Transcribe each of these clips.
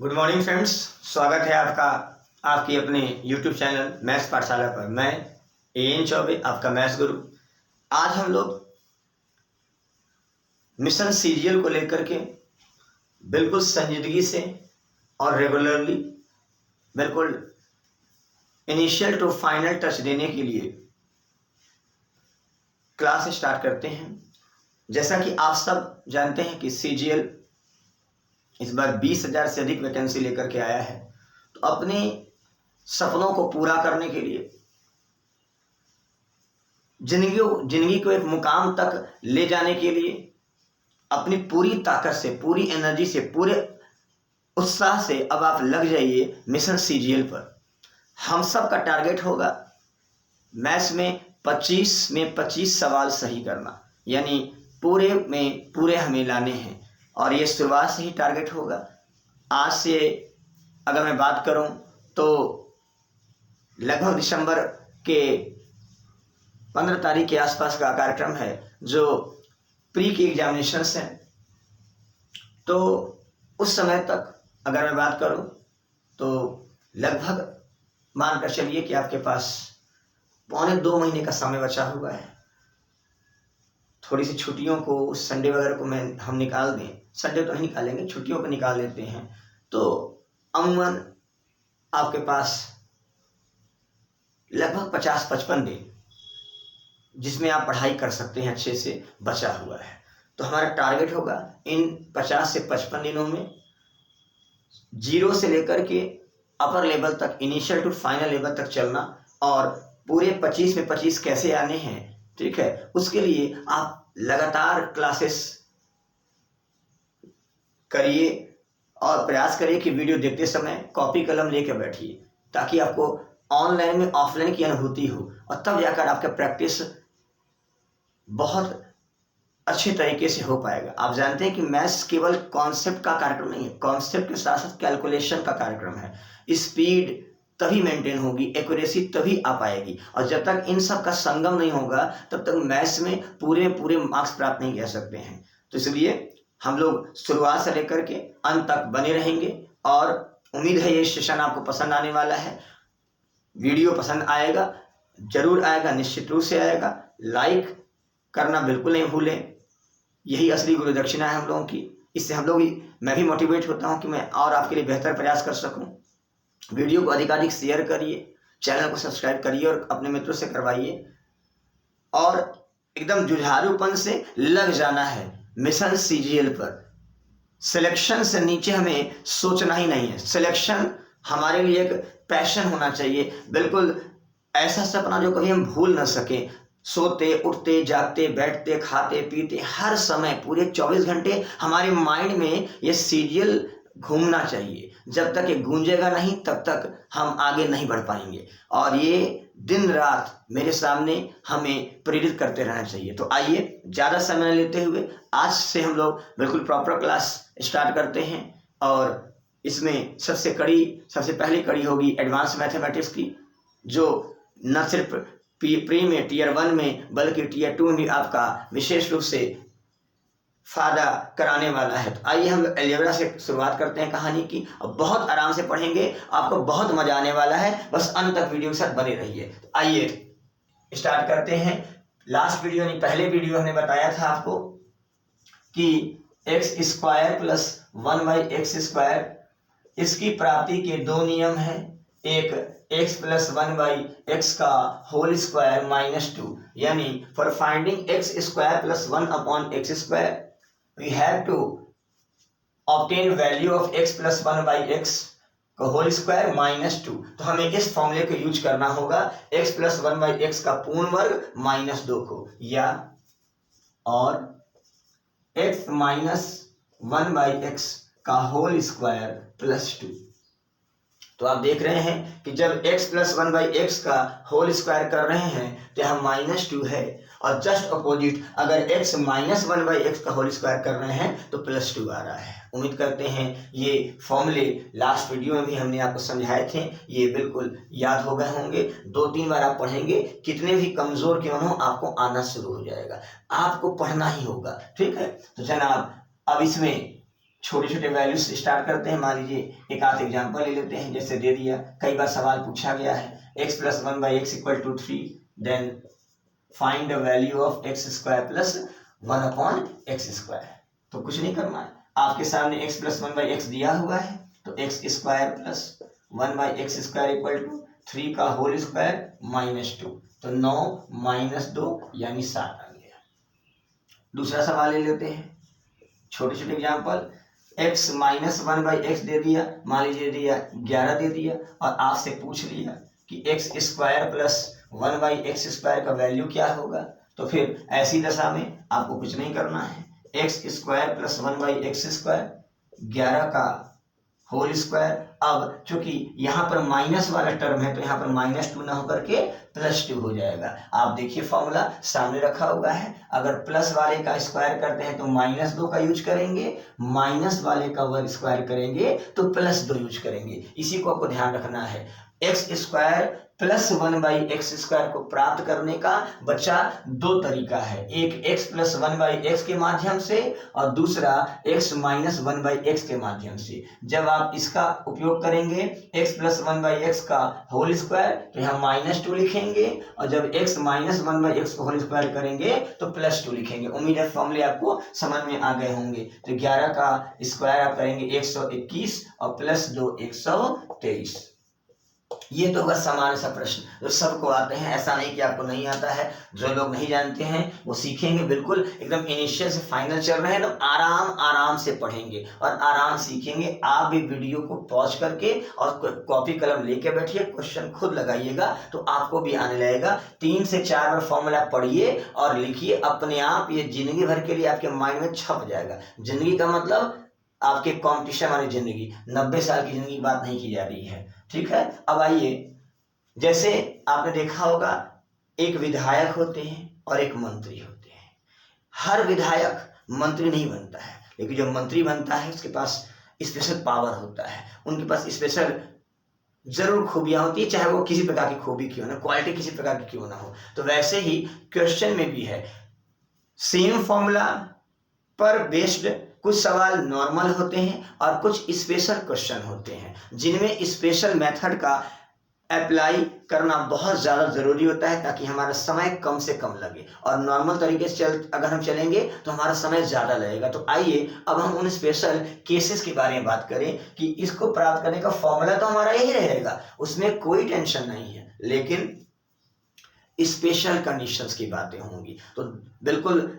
Good morning friends. स्वागत है आपका आपकी अपने यूट्यूब चैनल मैथ्स पाठशाला पर। मैं एएन चौबे, आपका मैथ्स गुरु। आज हम लोग मिशन सीरियल को लेकर के बिल्कुल संजीदगी से और रेगुलरली, बिल्कुल इनिशियल टू फाइनल टच देने के लिए क्लास स्टार्ट करते हैं। जैसा कि आप सब जानते हैं कि सीजीएल इस बार 20,000 से अधिक वैकेंसी लेकर के आया है। तो अपने सपनों को पूरा करने के लिए, जिंदगी को एक मुकाम तक ले जाने के लिए अपनी पूरी ताकत से, पूरी एनर्जी से, पूरे उत्साह से अब आप लग जाइए मिशन सीजीएल पर। हम सब का टारगेट होगा मैथ्स में 25 सवाल सही करना, यानी पूरे में पूरे हमें लाने हैं। और ये शुरुआत से ही टारगेट होगा। आज से अगर मैं बात करूं तो लगभग दिसंबर के 15 तारीख के आसपास का कार्यक्रम है जो प्री की एग्जामिनेशंस हैं। तो उस समय तक अगर मैं बात करूं तो लगभग मानकर चलिए कि आपके पास 1.25 महीने का समय बचा हुआ है। थोड़ी सी छुट्टियों को, संडे वगैरह को हम निकाल दें, संडे तो नहीं निकालेंगे, छुट्टियों को निकाल लेते हैं, तो अमूमन आपके पास लगभग 50-55 दिन जिसमें आप पढ़ाई कर सकते हैं अच्छे से बचा हुआ है। तो हमारा टारगेट होगा इन 50 से 55 दिनों में 0 से लेकर के अपर लेवल तक, इनिशियल टू फाइनल लेवल तक चलना। और पूरे 25 में 25 कैसे आने हैं, ठीक है, उसके लिए आप लगातार क्लासेस करिए और प्रयास करिए कि वीडियो देखते समय कॉपी कलम लेकर बैठिए, ताकि आपको ऑनलाइन में ऑफलाइन की अनुभूति हो और तब जाकर आपका प्रैक्टिस बहुत अच्छे तरीके से हो पाएगा। आप जानते हैं कि मैथ्स केवल कॉन्सेप्ट का कार्यक्रम नहीं है, कॉन्सेप्ट के साथ साथ कैलकुलेशन का कार्यक्रम है। स्पीड तभी मेंटेन होगी, एक्यूरेसी तभी आ पाएगी, और जब तक इन सब का संगम नहीं होगा तब तक मैथ्स में पूरे मार्क्स प्राप्त नहीं कर सकते हैं। तो इसलिए हम लोग शुरुआत से लेकर के अंत तक बने रहेंगे और उम्मीद है ये सेशन आपको पसंद आने वाला है। वीडियो पसंद आएगा, जरूर आएगा, निश्चित रूप से आएगा। लाइक करना बिल्कुल नहीं भूलें, यही असली गुरु दक्षिणा है हम लोगों की। इससे मैं भी मोटिवेट होता हूँ कि मैं और आपके लिए बेहतर प्रयास कर सकूँ। वीडियो को अधिकाधिक शेयर करिए, चैनल को सब्सक्राइब करिए और अपने मित्रों से करवाइए। और एकदम जुझारूपन से लग जाना है मिशन सीजीएल पर। सिलेक्शन से नीचे हमें सोचना ही नहीं है। सिलेक्शन हमारे लिए एक पैशन होना चाहिए, बिल्कुल ऐसा सपना जो कभी हम भूल ना सके। सोते, उठते, जागते, बैठते, खाते, पीते, हर समय पूरे 24 घंटे हमारे माइंड में ये सीरियल घूमना चाहिए। जब तक ये गूंजेगा नहीं तब तक हम आगे नहीं बढ़ पाएंगे, और ये दिन रात मेरे सामने हमें प्रेरित करते रहना चाहिए। तो आइए ज़्यादा समय न लेते हुए आज से हम लोग बिल्कुल प्रॉपर क्लास स्टार्ट करते हैं। और इसमें सबसे पहली कड़ी होगी एडवांस मैथमेटिक्स की, जो न सिर्फ प्री में, टीयर 1 में, बल्कि टीयर 2 में भी आपका विशेष रूप से फायदा कराने वाला है। तो आइए हम अलजेब्रा से शुरुआत करते हैं कहानी की, और बहुत आराम से पढ़ेंगे, आपको बहुत मजा आने वाला है। बस अंत तक वीडियो के साथ बने रहिए। तो आइए स्टार्ट करते हैं। लास्ट वीडियो यानी पहले वीडियो हमने बताया था आपको कि x² प्लस 1/x², इसकी प्राप्ति के 2 नियम हैं। एक x प्लस 1/x का होल स्क्वायर -2, यानी for finding x² plus 1/x², we have to obtain value of x plus 1/x का होल स्क्वायर -2। तो हमें इस फॉर्मूले को यूज करना होगा x प्लस 1/x का पूर्ण वर्ग -2 को, या और x माइनस 1/x का होल स्क्वायर +2। तो आप देख रहे हैं कि जब x प्लस 1/x का होल स्क्वायर कर रहे हैं तो यहाँ -2 है, और जस्ट अपोजिट अगर x माइनस 1/x का होल स्क्वायर कर रहे हैं तो +2 आ रहा है। उम्मीद करते हैं ये फॉर्मूले लास्ट वीडियो में भी हमने आपको समझाए थे, ये बिल्कुल याद हो गए होंगे। 2-3 बार आप पढ़ेंगे, कितने भी कमजोर क्यों हो आपको आना शुरू हो जाएगा। आपको पढ़ना ही होगा, ठीक है। तो जनाब अब इसमें छोटे छोटे वैल्यू से स्टार्ट करते हैं। मान लीजिए एक आध एग्जांपल ले लेते हैं, जैसे दे दिया, कई बार सवाल पूछा गया है x plus 1/x equal to 3, then find the value of x square plus 1/x²। तो कुछ नहीं करना है, आपके सामने x प्लस 1/x दिया हुआ है, तो x square plus 1/x² equal to 3 का होल स्क्वायर -2, तो 9 - 2 यानी 7 आ गया। दूसरा सवाल ले लेते हैं, छोटे छोटे एग्जाम्पल। x - 1/x दे दिया, मान लीजिए दिया 11 दे दिया, और आपसे पूछ लिया कि x स्क्वायर प्लस 1/x² का वैल्यू क्या होगा। तो फिर ऐसी दशा में आपको कुछ नहीं करना है, x स्क्वायर प्लस 1/x², 11 का होल स्क्वायर। अब चूंकि यहाँ पर माइनस वाला टर्म है तो यहाँ पर -2 ना होकर के +2 हो जाएगा। आप देखिए फॉर्मूला सामने रखा हुआ है, अगर प्लस वाले का स्क्वायर करते हैं तो -2 का यूज करेंगे, माइनस वाले का वर्ग स्क्वायर करेंगे तो +2 यूज करेंगे। इसी को आपको ध्यान रखना है। x स्क्वायर प्लस 1/x² को प्राप्त करने का बचा दो तरीका है, एक x प्लस 1/x के माध्यम से और दूसरा x माइनस 1/x के माध्यम से। जब आप इसका उपयोग करेंगे x प्लस 1/x का होल स्क्वायर तो यहाँ -2 लिखेंगे, और जब x माइनस 1/x को होल स्क्वायर करेंगे तो +2 लिखेंगे। उम्मीद है फॉर्मूले आपको समझ में आ गए होंगे। तो 11 का स्क्वायर आप करेंगे 121 और +2 123। ये तो बस सामान्य सा प्रश्न जो सबको आते हैं, ऐसा नहीं कि आपको नहीं आता है। जो लोग नहीं जानते हैं वो सीखेंगे, बिल्कुल एकदम इनिशियल से फाइनल चल रहे हैं, एकदम आराम से पढ़ेंगे और आराम सीखेंगे। आप भी वीडियो को पॉज करके और कॉपी कलम लेके बैठिए, क्वेश्चन खुद लगाइएगा तो आपको भी आने लगेगा। 3 से 4 बार फॉर्मूला पढ़िए और लिखिए, अपने आप ये जिंदगी भर के लिए आपके माइंड में छप जाएगा। जिंदगी का मतलब आपके कॉम्पिटिशन वाली जिंदगी, 90 साल की जिंदगी की बात नहीं की जा रही है, ठीक है। अब आइए, जैसे आपने देखा होगा एक विधायक होते हैं और एक मंत्री होते हैं। हर विधायक मंत्री नहीं बनता है, लेकिन जो मंत्री बनता है उसके पास स्पेशल पावर होता है, उनके पास स्पेशल जरूर खूबियां होती है, चाहे वो किसी प्रकार की खूबी क्यों ना, क्वालिटी किसी प्रकार की क्यों ना हो। तो वैसे ही क्वेश्चन में भी है, सेम फॉर्मूला पर बेस्ड कुछ सवाल नॉर्मल होते हैं और कुछ स्पेशल क्वेश्चन होते हैं, जिनमें स्पेशल मेथड का अप्लाई करना बहुत ज़्यादा ज़रूरी होता है ताकि हमारा समय कम से कम लगे, और नॉर्मल तरीके से अगर हम चलेंगे तो हमारा समय ज़्यादा लगेगा। तो आइए अब हम उन स्पेशल केसेस के बारे में बात करें कि इसको प्राप्त करने का फॉर्मूला तो हमारा यही रहेगा, उसमें कोई टेंशन नहीं है, लेकिन स्पेशल कंडीशंस की बातें होंगी। तो बिल्कुल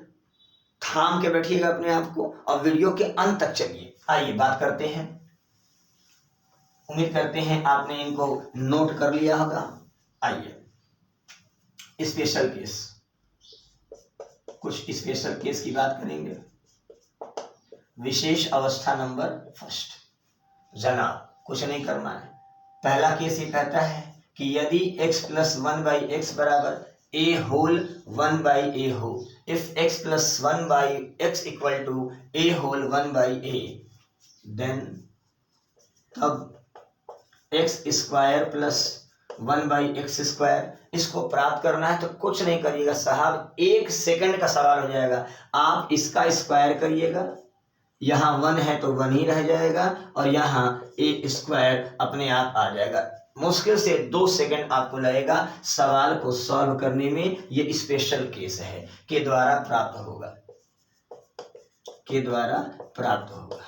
थाम के बैठिएगा अपने आप को और वीडियो के अंत तक चलिए। आइए बात करते हैं, उम्मीद करते हैं आपने इनको नोट कर लिया होगा। आइए स्पेशल केस, कुछ स्पेशल केस की बात करेंगे। विशेष अवस्था नंबर फर्स्ट, जनाब कुछ नहीं करना है। पहला केस ये कहता है कि यदि x प्लस 1/x बराबर a होल 1/a हो, if x plus 1/x equal to a whole 1/a, then तब x स्क्वायर प्लस 1/x², इसको प्राप्त करना है। तो कुछ नहीं करिएगा साहब, 1 सेकंड का सवाल हो जाएगा। आप इसका स्क्वायर करिएगा, यहाँ 1 है तो 1 ही रह जाएगा और यहाँ a² अपने आप आ जाएगा। मुश्किल से 2 सेकंड आपको लगेगा सवाल को सॉल्व करने में। ये स्पेशल केस है, के द्वारा प्राप्त होगा, के द्वारा प्राप्त होगा।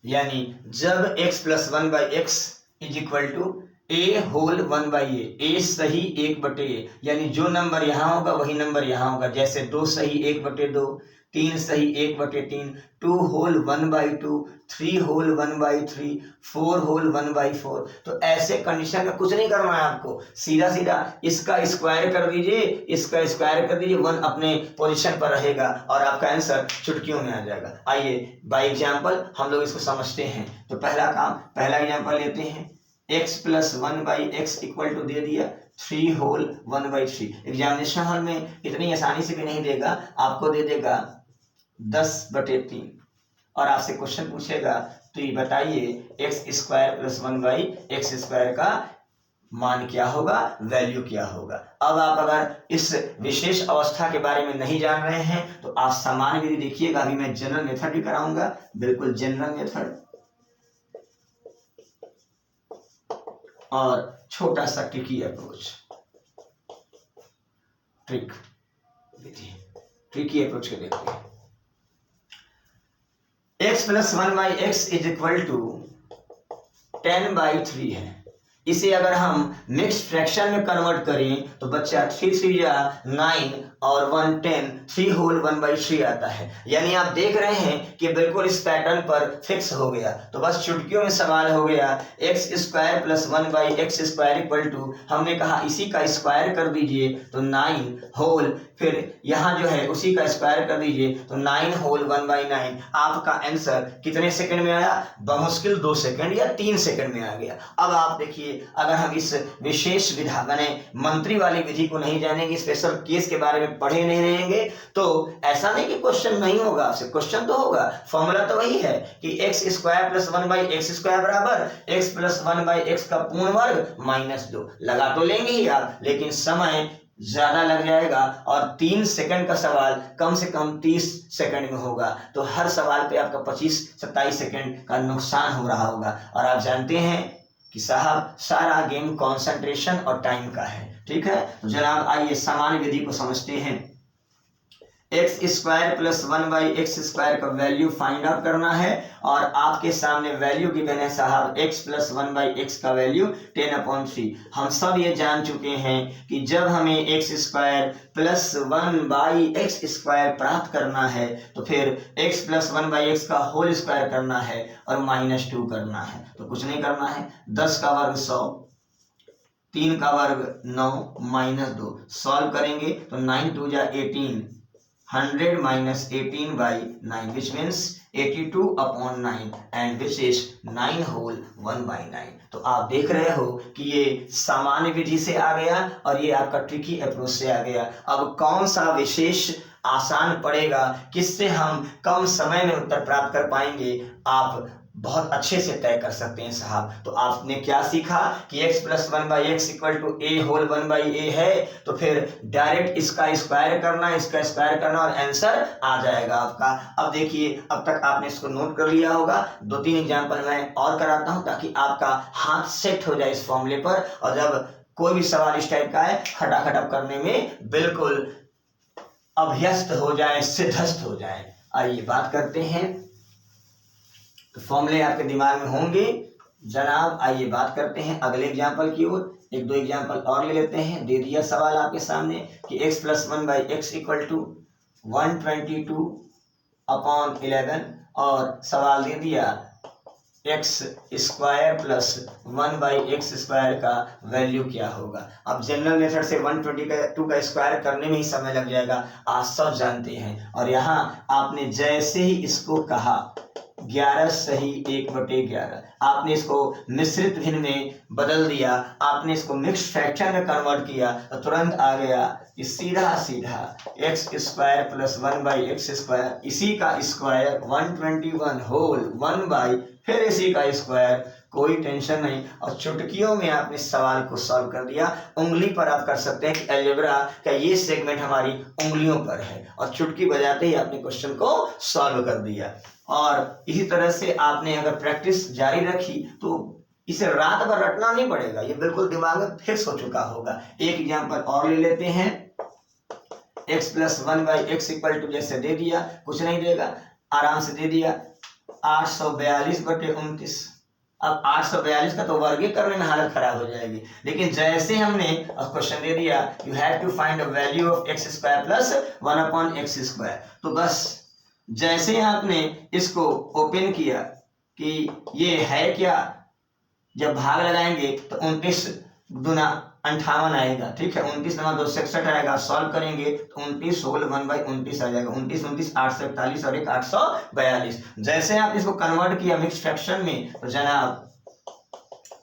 यानी जब x plus 1/x is equal to a whole 1/a, a सही 1/a, यानी जो नंबर यहाँ होगा वही नंबर यहाँ होगा। जैसे 2 सही 1/2, 3 सही 1/3, 2 होल 1/2, 3 होल 1/3, 4 होल 1/4। तो ऐसे कंडीशन में कुछ नहीं करना है आपको, सीधा सीधा इसका स्क्वायर कर दीजिए, इसका स्क्वायर कर दीजिए, 1 अपने पोजीशन पर रहेगा और आपका आंसर चुटकियों में आ जाएगा। आइए बाय एग्जाम्पल हम लोग इसको समझते हैं। तो पहला एग्जाम्पल लेते हैं, x plus 1/x equal to दे दिया 3 होल 1/3। एग्जामिनेशन हॉल में इतनी आसानी से भी नहीं देगा, आपको दे देगा 10/3 और आपसे क्वेश्चन पूछेगा तो ये बताइए x स्क्वायर प्लस 1/x² का मान क्या होगा, वैल्यू क्या होगा। अब आप अगर इस विशेष अवस्था के बारे में नहीं जान रहे हैं तो आप सामान्य विधि देखिएगा। अभी मैं जनरल मेथड भी कराऊंगा, बिल्कुल जनरल मेथड और छोटा सा ट्रिकी अप्रोच, ट्रिक विधि, ट्रिकी अप्रोच के देखते हैं। x plus 1/x is equal to 10/3 है। इसे अगर हम मिक्स फ्रैक्शन में कन्वर्ट करें तो बच्चा 3 3 या 9 और 1 10, 3 होल 1/3 आता है। यानी आप देख रहे हैं कि बिल्कुल इस पैटर्न पर फिक्स हो गया। तो बस चुटकियों में सवाल हो गया, x square plus 1/x square equal to, हमने कहा इसी का स्क्वायर कर दीजिए तो 9 होल, फिर यहाँ जो है उसी का स्क्वायर कर दीजिए तो 9 होल 1/9। आपका आंसर कितने सेकंड में आया, बमुश्किल 2 सेकंड या 3 सेकंड में आ गया। अब आप देखिए, अगर हम इस विशेष विधा माने मंत्री वाली विधि को नहीं जानेंगे, स्पेशल केस के बारे में पढ़े नहीं रहेंगे, तो ऐसा नहीं कि क्वेश्चन नहीं होगा आपसे, क्वेश्चन तो होगा। फॉर्मूला तो वही है कि x square plus 1/x square बराबर एक्स प्लस 1/x का पूर्ण वर्ग -2। लगा तो लेंगे ही आप, लेकिन समय ज्यादा लग जाएगा और 3 सेकंड का सवाल कम से कम 30 सेकंड में होगा। तो हर सवाल पे आपका 25-27 सेकंड का नुकसान हो रहा होगा। और आप जानते हैं कि साहब सारा गेम कंसंट्रेशन और टाइम का है, ठीक है। तो जनाब आइए सामान्य विधि को समझते हैं। X square plus 1/x square का वैल्यू फाइंड आउट करना है और आपके सामने वैल्यू गिवन है साहब x प्लस 1/x का वैल्यू 10/3। हम सब ये जान चुके हैं कि जब हमें x square plus 1/x square प्राप्त करना है तो फिर x प्लस 1/x का होल स्क्वायर करना है और -2 करना है। तो कुछ नहीं करना है, 10 का वर्ग 100, 3 का वर्ग 9 -2 सॉल्व करेंगे तो 9 2 जा 18, 100 minus 18/9 which means 82/9 and which is 9 whole 1/9। तो आप देख रहे हो कि ये सामान्य विधि से आ गया और ये आपका ट्रिकी अप्रोच से आ गया। अब कौन सा विशेष आसान पड़ेगा, किससे हम कम समय में उत्तर प्राप्त कर पाएंगे, आप बहुत अच्छे से तय कर सकते हैं साहब। तो आपने क्या सीखा कि x plus 1/x equal to a whole 1/a है, तो फिर डायरेक्ट इसका स्क्वायर करना, इसका स्क्वायर करना और आंसर आ जाएगा आपका। अब देखिए, अब तक आपने इसको नोट कर लिया होगा। 2-3 एग्जाम्पल मैं और कराता हूं ताकि आपका हाथ सेट हो जाए इस फॉर्मूले पर, और जब कोई भी सवाल इस टाइप का है खटाखट करने में बिल्कुल अभ्यस्त हो जाए, सिद्धस्त हो जाए। आइए बात करते हैं, तो फॉर्मूले आपके दिमाग में होंगे जनाब। आइए बात करते हैं अगले एग्जाम्पल की ओर। 1-2 एग्जाम्पल और ले लेते हैं। दे दिया सवाल आपके सामने कि x plus 1/x equal to 122/11 और सवाल दे दिया x square plus 1/x square का वैल्यू क्या होगा। अब जनरल मेथड से 122 का स्क्वायर करने में ही समय लग जाएगा, आप सब जानते हैं। और यहाँ आपने जैसे ही इसको कहा 11 सही 1/11, आपने इसको मिश्रित भिन्न में बदल दिया, आपने इसको मिक्स फ्रैक्शन में कन्वर्ट किया तो तुरंत आ गया कि सीधा सीधा x square plus 1/x square, इसी का स्क्वायर 121 होल 1/ फिर इसी का स्क्वायर। कोई टेंशन नहीं, और चुटकियों में आपने सवाल को सॉल्व कर दिया। उंगली पर आप कर सकते हैं कि अलजेब्रा का ये सेगमेंट हमारी उंगलियों पर है, और चुटकी बजाते ही आपने क्वेश्चन को सॉल्व कर दिया। और इसी तरह से आपने अगर प्रैक्टिस जारी रखी तो इसे रात भर रटना नहीं पड़ेगा, ये बिल्कुल दिमाग में फिक्स हो चुका होगा। एक एग्जाम्पल और ले लेते हैं। x plus 1/x equal to, जैसे दे दिया, कुछ नहीं देगा, आराम से दे दिया 842/29। अब 842 का तो वर्ग करने में हालत खराब हो जाएगी, लेकिन जैसे हमने क्वेश्चन दे दिया you have to find a value of x square plus 1/x square, तो बस जैसे आपने इसको ओपन किया कि ये है क्या, जब भाग लगाएंगे तो 29 दूना 58 आएगा, ठीक है, 29 9 2 66 आएगा। सॉल्व करेंगे तो 29 होल 1/29 आ जाएगा, 29 29 841 और 1 842। जैसे आप इसको कन्वर्ट किया मिक्स फ्रैक्शन में तो जनाब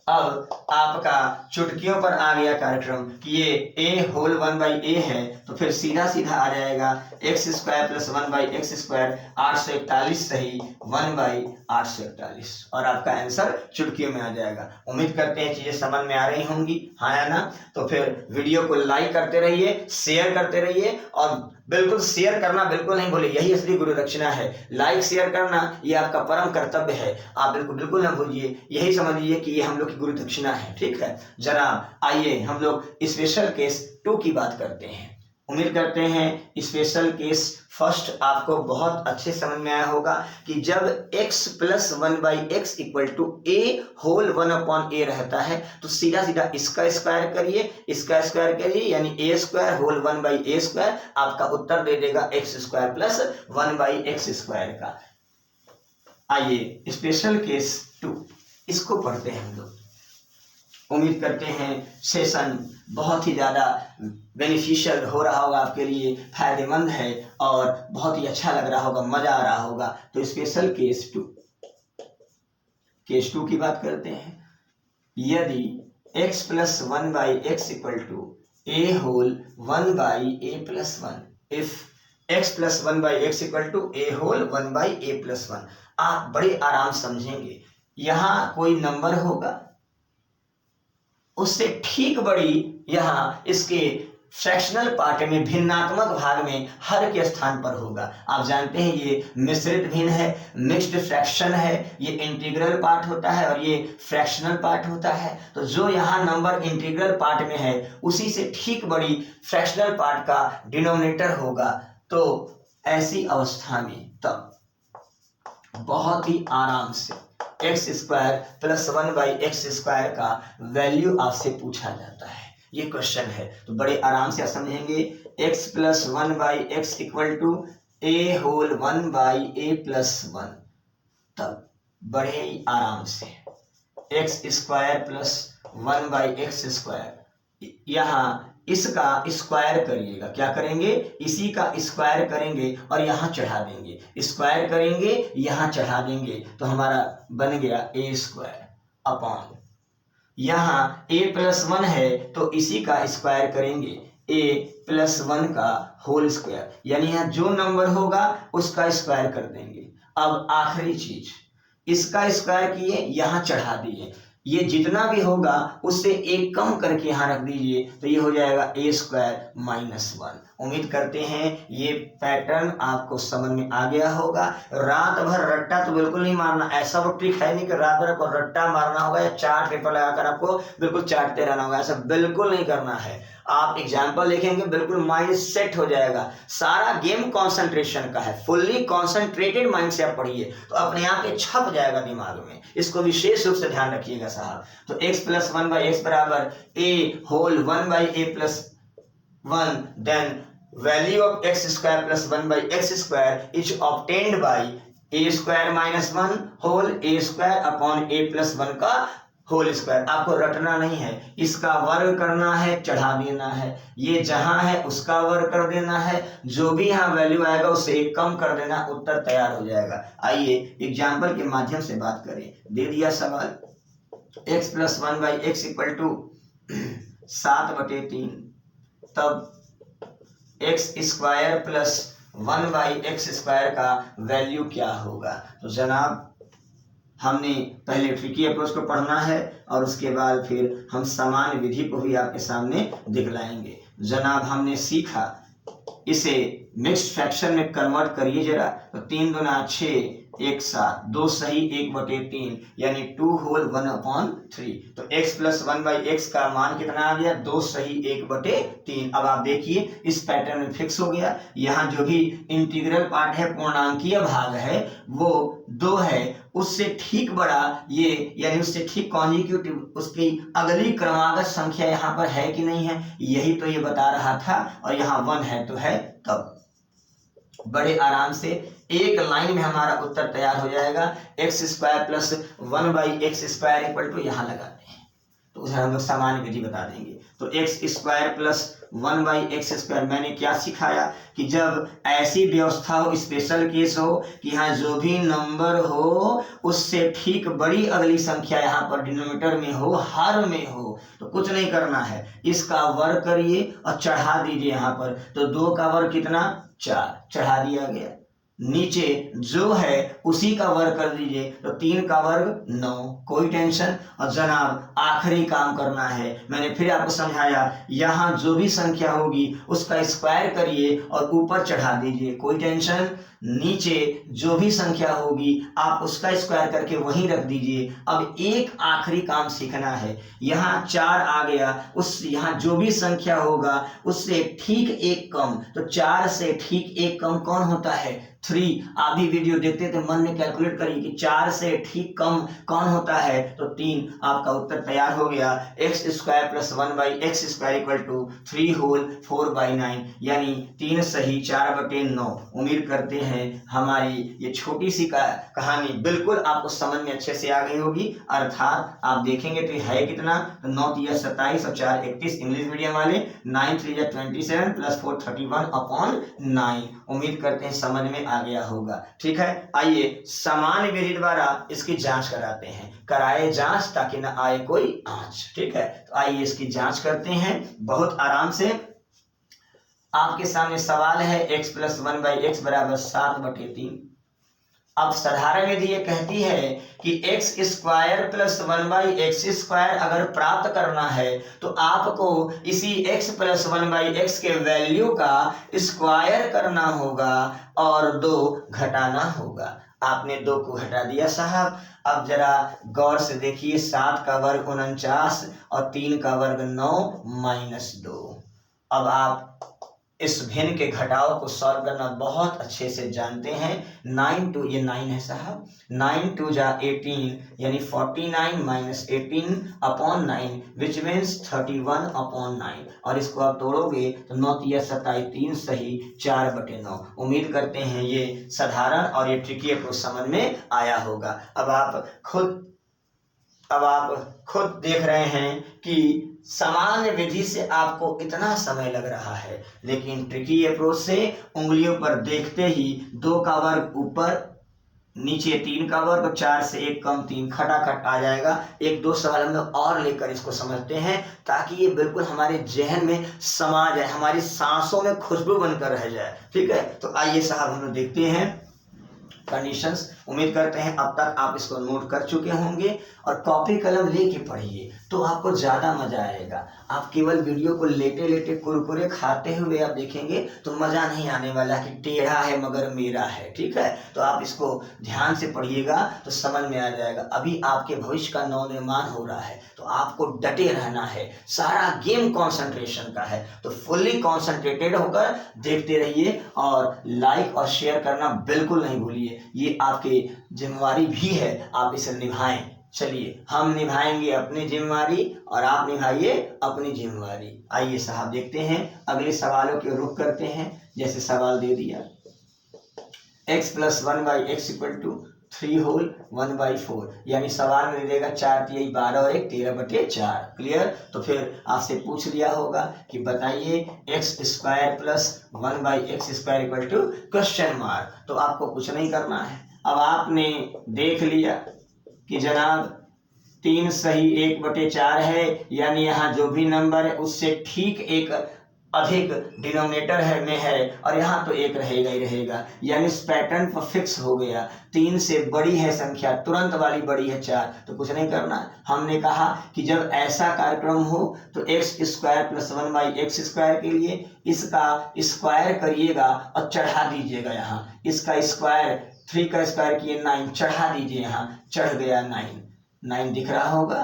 अब आपका चुटकियों पर आ गया कार्यक्रम कि ये a होल 1/a है, तो फिर सीधा सीधा आ जाएगा x square plus 1/x square, 841 सही 1/841, और आपका आंसर चुटकियों में आ जाएगा। उम्मीद करते हैं चीजें समझ में आ रही होंगी, हाँ या ना? तो फिर वीडियो को लाइक करते रहिए, शेयर करते रहिए, और बिल्कुल शेयर करना बिल्कुल नहीं भूलिए, यही असली गुरु दक्षिणा है। लाइक शेयर करना ये आपका परम कर्तव्य है, आप बिल्कुल बिल्कुल ना भूलिए, यही समझ लीजिए कि ये हम लोग की गुरु दक्षिणा है। ठीक है जनाब, आइए हम लोग स्पेशल केस 2 की बात करते हैं। उम्मीद करते हैं स्पेशल केस फर्स्ट आपको बहुत अच्छे समझ में आया होगा कि जब x plus 1/x equal to a whole 1/a रहता है तो सीधा सीधा इसका स्क्वायर करिए, इसका स्क्वायर करिए, यानी a square whole 1/a square, आपका उत्तर दे देगा x square plus 1/x square का। आइए स्पेशल केस 2 इसको पढ़ते हैं हम लोग। उम्मीद करते हैं सेशन बहुत ही ज़्यादा बेनिफिशियल हो रहा होगा आपके लिए, फायदेमंद है और बहुत ही अच्छा लग रहा होगा, मजा आ रहा होगा। तो स्पेशल केस 2 की बात करते हैं। यदि x plus 1/x equal to a whole 1/a plus 1, if x plus 1/x equal to a whole 1/a plus 1, आप बड़े आराम समझेंगे। यहाँ कोई नंबर होगा, उससे ठीक बड़ी यहाँ इसके फ्रैक्शनल पार्ट में, भिन्नात्मक भाग में हर के स्थान पर होगा। आप जानते हैं ये मिश्रित भिन्न है, मिक्स्ड फ्रैक्शन है, ये इंटीग्रल पार्ट होता है और ये फ्रैक्शनल पार्ट होता है। तो जो यहाँ नंबर इंटीग्रल पार्ट में है उसी से ठीक बड़ी फ्रैक्शनल पार्ट का डिनोमिनेटर होगा। तो ऐसी अवस्था में तब बहुत ही आराम से x square plus 1/x square का वैल्यू आपसे पूछा जाता है, ये क्वेश्चन है। तो बड़े आराम से आप समझेंगे, x plus 1/x equal to a whole 1/a plus 1, तब बड़े ही आराम से x square plus 1/x square, यहाँ इसका स्क्वायर करिएगा, क्या करेंगे, इसी का स्क्वायर करेंगे और यहाँ चढ़ा देंगे, स्क्वायर करेंगे यहाँ चढ़ा देंगे, तो हमारा बन गया a स्क्वायर अपॉन, यहाँ a प्लस 1 है तो इसी का स्क्वायर करेंगे, a प्लस 1 का होल स्क्वायर, यानी यहाँ जो नंबर होगा उसका स्क्वायर कर देंगे। अब आखिरी चीज, इसका स्क्वायर किए यहाँ चढ़ा दिए, ये जितना भी होगा उससे एक कम करके यहाँ रख दीजिए, तो ये हो जाएगा a स्क्वायर माइनस 1। उम्मीद करते हैं ये पैटर्न आपको समझ में आ गया होगा। रात भर रट्टा तो बिल्कुल नहीं मारना, ऐसा वो ट्रिक है नहीं कि रात भर आपको रट्टा मारना होगा या चार्ट पेपर लगाकर आपको बिल्कुल चाटते रहना होगा, ऐसा बिल्कुल नहीं करना है। आप एग्जाम्पल लिखेंगे बिल्कुल माइंड सेट हो जाएगा। सारा गेम कंसंट्रेशन का है, फुल्ली कंसंट्रेटेड माइंड से आप पढ़िए तो अपने आप ये छप जाएगा दिमाग में, इसको विशेष रूप से ध्यान रखिएगा साहब। तो x प्लस 1/x बराबर a whole 1/a plus 1, then value of x square plus 1/x square is obtained by a square minus 1 whole a square upon a plus 1 का होल स्क्वायर। आपको रटना नहीं है, इसका वर्ग करना है, चढ़ा देना है, ये जहां है उसका वर्ग कर देना है, जो भी यहाँ वैल्यू आएगा उससे एक कम कर देना, उत्तर तैयार हो जाएगा। आइए एग्जाम्पल के माध्यम से बात करें। दे दिया सवाल, x plus 1/x equal to 7/3, तब x square plus 1/x square का वैल्यू क्या होगा। तो जनाब हमने पहले ट्रिकी अप्रोच को पढ़ना है और उसके बाद फिर हम समान विधि को भी आपके सामने दिखलाएंगे। जनाब हमने सीखा, इसे मिक्स्ड फ्रैक्शन में कन्वर्ट करिए जरा, तो 3 दूना 6, 1 7, 2 सही 1/3, यानी 2 होल 1/3। तो x प्लस 1/x का मान कितना आ गया, 2 सही 1/3। अब आप देखिए इस पैटर्न में फिक्स हो गया, यहाँ जो भी इंटीग्रल पार्ट है, पूर्णांकीय भाग है, वो 2 है, उससे ठीक बड़ा ये, यानी उससे ठीक कॉन्जिक्यूटिव, उसकी अगली क्रमागत संख्या यहाँ पर है कि नहीं है, यही तो ये बता रहा था। और यहाँ 1 है तो है, तब बड़े आराम से एक लाइन में हमारा उत्तर तैयार हो जाएगा। X square plus 1/x square equal to यहाँ लगाते हैं, तो उसे हम लोग सामान्य विधि बता देंगे। तो एक्स स्क्वायर प्लस 1/x²। मैंने क्या सिखाया कि जब ऐसी व्यवस्था हो, स्पेशल केस हो कि हाँ जो भी नंबर हो उससे ठीक बड़ी अगली संख्या यहाँ पर डिनोमिनेटर में हो, हर में हो, तो कुछ नहीं करना है, इसका वर्ग करिए और चढ़ा दीजिए यहाँ पर। तो 2 का वर्ग कितना, 4, चढ़ा दिया गया। नीचे जो है उसी का वर्ग कर दीजिए, तो 3 का वर्ग 9, कोई टेंशन। और जनाब आखिरी काम करना है, मैंने फिर आपको समझाया, यहाँ जो भी संख्या होगी उसका स्क्वायर करिए और ऊपर चढ़ा दीजिए, कोई टेंशन। नीचे जो भी संख्या होगी आप उसका स्क्वायर करके वहीं रख दीजिए। अब एक आखिरी काम सीखना है, यहाँ 4 आ गया, उस यहाँ जो भी संख्या होगा उससे ठीक एक कम, तो 4 से ठीक एक कम कौन होता है, 3। आप भी वीडियो देखते थे, मन में कैलकुलेट करिए कि 4 से ठीक कम कौन होता है, तो 3। आपका उत्तर तैयार हो गया, x² + 1/x² = 3 होल 4/9, यानी 3 सही 4/9। उम्मीद करते हैं हमारी ये छोटी सी कहानी बिल्कुल आपको समझ में अच्छे से आ गई होगी। अर्थात आप देखेंगे तो है कितना, तो 9 × 27 और 4 31 इंग्लिश मीडियम वाले, 9 × 3 = 27 + 4 31/9। उम्मीद करते हैं समझ में आ गया होगा। ठीक है, आइए सामान्य विधि द्वारा इसकी जांच कराते हैं, कराए जांच ताकि ना आए कोई आंच। ठीक है, तो आइए इसकी जांच करते हैं बहुत आराम से। आपके सामने सवाल है x + 1/x = 7/3। अब साधारण विधि ये कहती है कि x² + 1/x² अगर प्राप्त करना है तो आपको इसी x + 1/x के वैल्यू का स्क्वायर करना होगा और 2 घटाना होगा। आपने 2 को घटा दिया साहब। अब जरा गौर से देखिए, 7 का वर्ग 49 और 3 का वर्ग 9 - 2। अब आप इस भिन्न के घटाव को सॉल्व करना बहुत अच्छे से जानते हैं। 9 2 ये 9 है साहब, 9 2 = 18, यानी 49 - 18/9 विच मीन्स 31/9। और इसको आप तोड़ोगे तो 9 × 3 = 27, 3 सही 4/9। उम्मीद करते हैं ये साधारण और ये ट्रिकी अप्रोच समझ में आया होगा। अब आप खुद देख रहे हैं कि सामान्य विधि से आपको इतना समय लग रहा है, लेकिन ट्रिकी अप्रोच से उंगलियों पर देखते ही 2 का वर्ग ऊपर, नीचे 3 का वर्ग और 4 से एक कम 3 खटाखट आ जाएगा। 1-2 सवाल हम लोग और लेकर इसको समझते हैं ताकि ये बिल्कुल हमारे जहन में समा जाए, हमारी सांसों में खुशबू बनकर रह जाए। ठीक है, तो आइए साहब हम लोग देखते हैं कंडीशंस। उम्मीद करते हैं अब तक आप इसको नोट कर चुके होंगे और कॉपी कलम लेके पढ़िए तो आपको ज़्यादा मज़ा आएगा। आप केवल वीडियो को लेटे लेटे कुरकुरे खाते हुए आप देखेंगे तो मज़ा नहीं आने वाला कि टेढ़ा है मगर मेरा है। ठीक है, तो आप इसको ध्यान से पढ़िएगा तो समझ में आ जाएगा। अभी आपके भविष्य का नवनिर्माण हो रहा है तो आपको डटे रहना है, सारा गेम कॉन्सेंट्रेशन का है, तो फुल्ली कॉन्सेंट्रेटेड होकर देखते रहिए और लाइक और शेयर करना बिल्कुल नहीं भूलिए। ये आपकी जिम्मेवारी भी है, आप इसे निभाएं। चलिए हम निभाएंगे अपनी जिम्मेवारी और आप निभाइए अपनी जिम्मेवारी। आइए साहब देखते हैं अगले सवालों के रुख करते हैं। जैसे सवाल दे दिया x + 1/x = 3 होल 1/4, यानी सवाल में देगा 4 × 3 = 12 और 1 13/4। क्लियर, तो फिर आपसे पूछ लिया होगा कि बताइए x² + 1/x² ? तो आपको कुछ नहीं करना है। अब आपने देख लिया कि जनाब 3 सही 1/4 है, यानी यहाँ जो भी नंबर है उससे ठीक एक अधिक डिनोमिनेटर में है और यहाँ तो 1 रहेगा ही रहेगा, यानी इस पैटर्न पर फिक्स हो गया। 3 से बड़ी है संख्या, तुरंत वाली बड़ी है 4, तो कुछ नहीं करना। हमने कहा कि जब ऐसा कार्यक्रम हो तो x² + 1/x² के लिए इसका स्क्वायर करिएगा और चढ़ा दीजिएगा। यहाँ इसका स्क्वायर 3 का स्क्वायर किए 9, चढ़ा दीजिए, यहाँ चढ़ गया 9 दिख रहा होगा।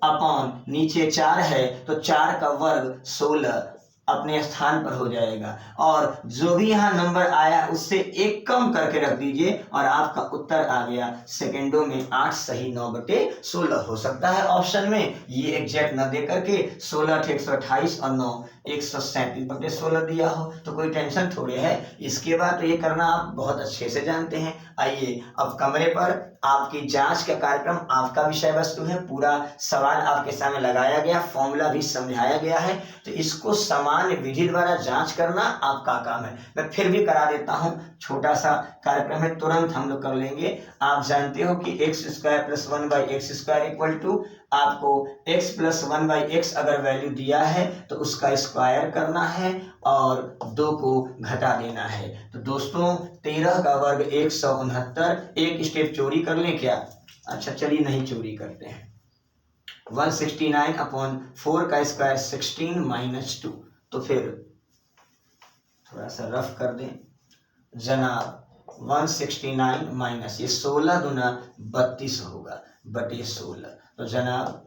अपॉन नीचे 4 है तो 4 का वर्ग 16 अपने स्थान पर हो जाएगा और जो भी यहाँ नंबर आया उससे एक कम करके रख दीजिए और आपका उत्तर आ गया सेकेंडों में 8 सही 9/16 हो सकता है ऑप्शन में ये एग्जैक्ट न दे करके 16 128 और 9 137/16 दिया हो, तो कोई टेंशन थोड़े है। इसके बाद तो ये करना आप बहुत अच्छे से जानते हैं। आइए अब कमरे पर आपकी जांच का कार्यक्रम आपका विषय वस्तु है, पूरा सवाल आपके सामने लगाया गया, फॉर्मूला भी समझाया गया है, तो इसको सामान्य विधि द्वारा जांच करना आपका काम है। मैं फिर भी करा देता हूं, छोटा सा कार्यक्रम है, तुरंत हम लोग कर लेंगे। आप जानते हो कि x square plus 1/x square equal to आपको x प्लस 1/x अगर वैल्यू दिया है तो उसका स्क्वायर करना है और 2 को घटा देना है। तो दोस्तों 13 का वर्ग 169, एक स्टेप चोरी कर लें क्या? अच्छा चलिए नहीं चोरी करते हैं। 169/4 का स्क्वायर 16 माइनस 2। तो फिर थोड़ा सा रफ कर दें जनाब, 169 माइनस ये 16 दूना 32 होगा बटे 16। तो जनाब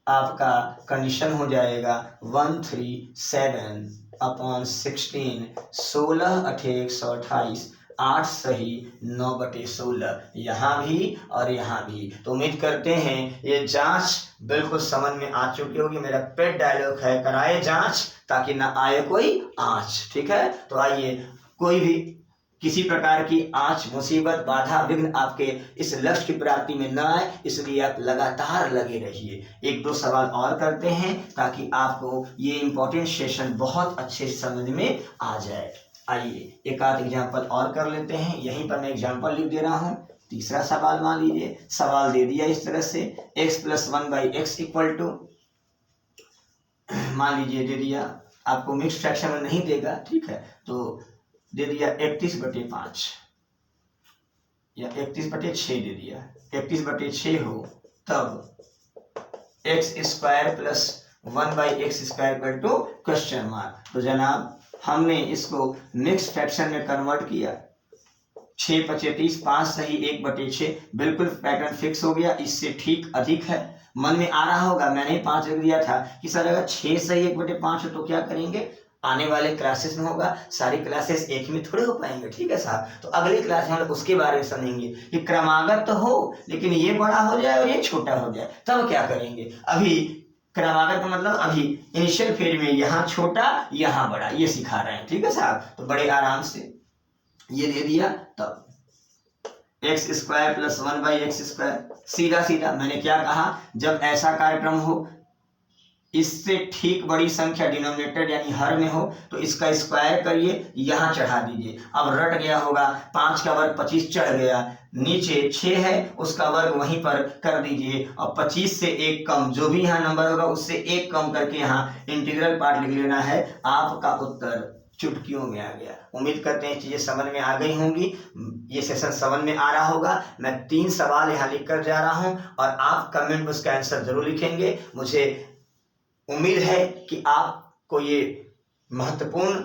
आपका कंडीशन हो जाएगा 137/16, 16 अठे 128, 8 सही 9/16, यहाँ भी और यहाँ भी। तो उम्मीद करते हैं ये जांच बिल्कुल समझ में आ चुकी होगी। मेरा पेट डायलॉग है, कराए जांच ताकि ना आए कोई आंच। ठीक है, तो आइए, कोई भी किसी प्रकार की आंच, मुसीबत, बाधा, विघ्न आपके इस लक्ष्य की प्राप्ति में न आए, इसलिए आप लगातार लगे रहिए। 1-2 सवाल और करते हैं ताकि आपको ये इंपॉर्टेंट सेशन बहुत अच्छे से समझ में आ जाए। आइए एक आध एग्जाम्पल और कर लेते हैं। यहीं पर मैं एग्जाम्पल लिख दे रहा हूँ। तीसरा सवाल मान लीजिए, सवाल दे दिया इस तरह से, x plus 1/x equal to, मान लीजिए दे दिया, आपको मिक्स फ्रैक्शन में नहीं देगा, ठीक है, तो दे दिया 31/5 या 31/6 दे दिया, 31/6 हो तब x square plus 1/x square equal to question mark. तो जनाब हमने इसको मिक्स फ्रैक्शन में कन्वर्ट किया, 6×5 = 5 सही 1/6, बिल्कुल पैटर्न फिक्स हो गया। इससे ठीक अधिक है, मन में आ रहा होगा मैंने 5 लिख दिया था कि सर अगर 6 सही 1/5 हो तो क्या करेंगे? आने वाले क्लासेस में होगा, सारी क्लासेस एक में थोड़े हो पाएंगे, ठीक है साहब। तो अगली क्लास में हम उसके बारे में समझेंगे कि क्रमागत तो हो लेकिन ये बड़ा हो जाए और ये छोटा हो जाए, तब क्या करेंगे। अभी क्रमागत का मतलब अभी इनिशियल फेज में यहाँ छोटा यहाँ बड़ा, ये सिखा रहे हैं, ठीक है साहब। तो बड़े आराम से ये दे दिया, तब x square plus 1/x square, सीधा सीधा मैंने क्या कहा, जब ऐसा कार्यक्रम हो इससे ठीक बड़ी संख्या डिनोमिनेटर यानी हर में हो तो इसका स्क्वायर करिए, यहाँ चढ़ा दीजिए। अब रट गया होगा, 5 का वर्ग 25 चढ़ गया, नीचे 6 है उसका वर्ग वहीं पर कर दीजिए और 25 से 1 कम जो भी यहाँ नंबर होगा उससे 1 कम करके यहाँ इंटीग्रल पार्ट लिख लेना है। आपका उत्तर चुटकियों में आ गया। उम्मीद करते हैं चीजें समझ में आ गई होंगी, ये सेशन समझ में आ रहा होगा। मैं 3 सवाल यहाँ लिख कर जा रहा हूँ और आप कमेंट में उसका आंसर जरूर लिखेंगे। मुझे उम्मीद है कि आपको ये महत्वपूर्ण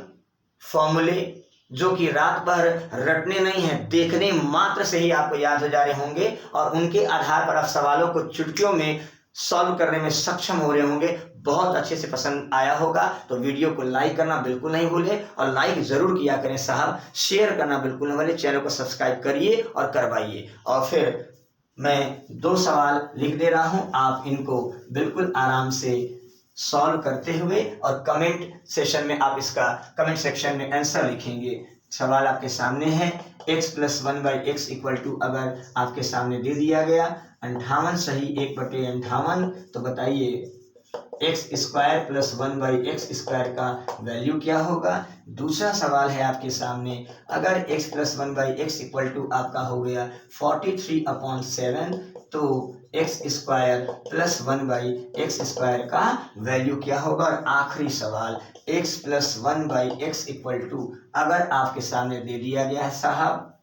फॉर्मूले जो कि रात भर रटने नहीं है, देखने मात्र से ही आपको याद हो जा रहे होंगे और उनके आधार पर आप सवालों को चुटकियों में सॉल्व करने में सक्षम हो रहे होंगे। बहुत अच्छे से पसंद आया होगा तो वीडियो को लाइक करना बिल्कुल नहीं भूलें और लाइक जरूर किया करें साहब, शेयर करना बिल्कुल नहीं भूलें, चैनल को सब्सक्राइब करिए और करवाइए। और फिर मैं 2 सवाल लिख दे रहा हूं, आप इनको बिल्कुल आराम से सॉल्व करते हुए और कमेंट सेशन में आप इसका कमेंट सेक्शन में आंसर लिखेंगे। सवाल आपके सामने है, x plus 1/x equal to अगर आपके सामने दे दिया गया 58 सही 1/58, तो बताइए x square plus 1/x square का वैल्यू क्या होगा। दूसरा सवाल है आपके सामने, अगर x plus 1/x equal to आपका हो गया 43/7 तो x square plus 1/x square का वैल्यू क्या होगा। और आखिरी सवाल, x plus 1/x equal to अगर आपके सामने दे दिया गया है साहब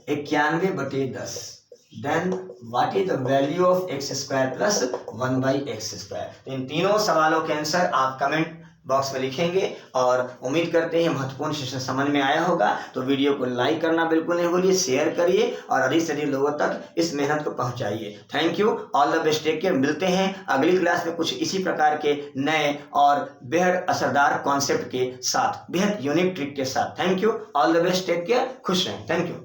91/10, then what is the value of x square plus 1/x square. तो इन तीनों सवालों के आंसर आप कमेंट बॉक्स में लिखेंगे और उम्मीद करते हैं महत्वपूर्ण सेशन समझ में आया होगा। तो वीडियो को लाइक करना बिल्कुल नहीं भूलिए, शेयर करिए और अधिक से अधिक लोगों तक इस मेहनत को पहुंचाइए। Thank you, all the best, take care. मिलते हैं अगली क्लास में कुछ इसी प्रकार के नए और बेहद असरदार कॉन्सेप्ट के साथ, बेहद यूनिक ट्रिक के साथ। Thank you, all the best, take care, खुश रहें। Thank you.